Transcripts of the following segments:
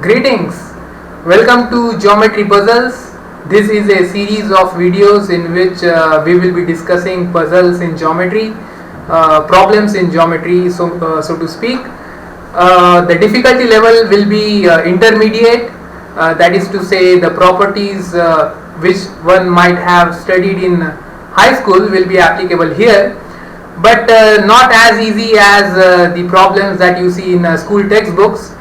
Greetings, welcome to Geometry Puzzles. This is a series of videos in which we will be discussing puzzles in geometry, problems in geometry, so to speak. The difficulty level will be intermediate, that is to say the properties which one might have studied in high school will be applicable here, but not as easy as the problems that you see in school textbooks,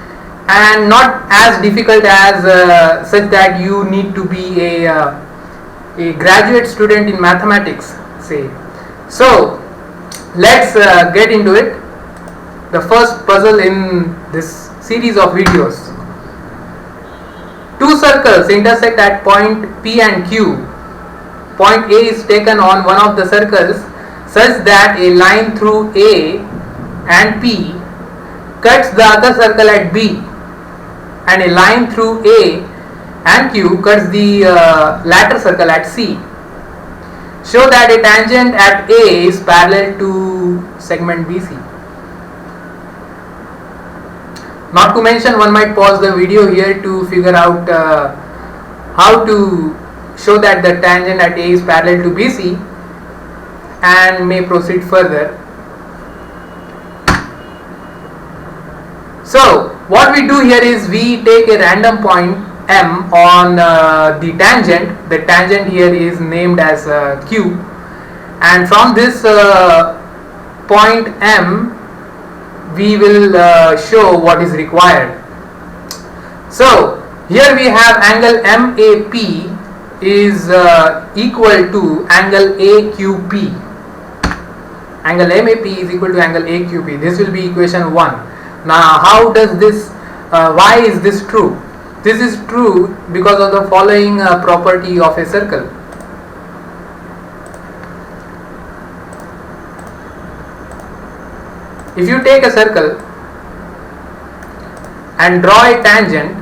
and not as difficult as such that you need to be a graduate student in mathematics, say. So let's get into it. The first puzzle in this series of videos. Two circles intersect at point P and Q. Point A is taken on one of the circles such that a line through A and P cuts the other circle at B, and a line through A and Q cuts the latter circle at C. Show that a tangent at A is parallel to segment BC. Not to mention, one might pause the video here to figure out how to show that the tangent at A is parallel to BC, and may proceed further. So what we do here is we take a random point M on the tangent. The tangent here is named as Q, and from this point M we will show what is required. So here we have angle MAP is equal to angle AQP. Angle MAP is equal to angle AQP. This will be equation 1. Now how does this, why is this true? This is true because of the following property of a circle. If you take a circle and draw a tangent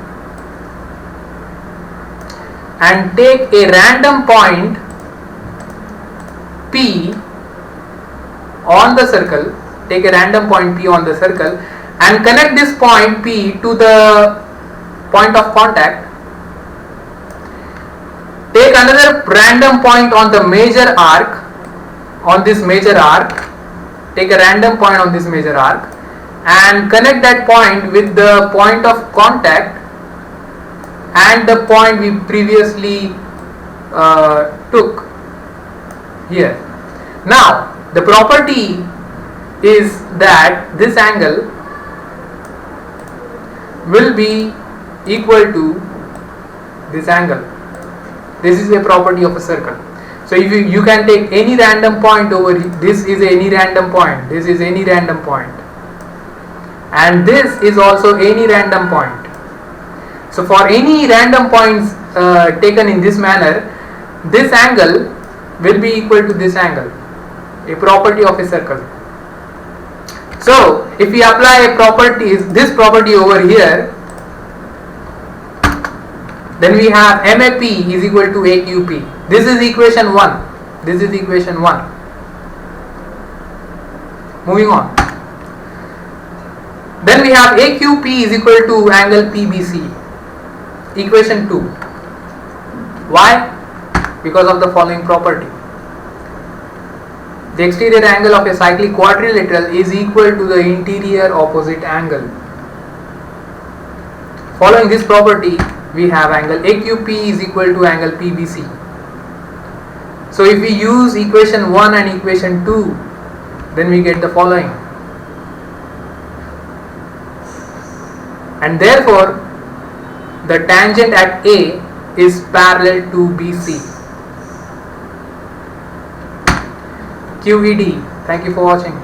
and take a random point P on the circle, take a random point P on the circle and connect this point P to the point of contact, take another random point on the major arc, on this major arc, take a random point on this major arc and connect that point with the point of contact and the point we previously took here. Now the property is that this angle will be equal to this angle. This is a property of a circle. So if you can take any random point over here, this is any random point, this is any random point, and this is also any random point. So for any random points taken in this manner, this angle will be equal to this angle, a property of a circle. So if we apply a property, this property over here, then we have MAP is equal to AQP. This is equation 1. This is equation 1. Moving on. Then we have AQP is equal to angle PBC. Equation 2. Why? Because of the following property. The exterior angle of a cyclic quadrilateral is equal to the interior opposite angle. Following this property, we have angle AQP is equal to angle PBC. So if we use equation 1 and equation 2, then we get the following. And therefore, the tangent at A is parallel to BC. QED. Thank you for watching.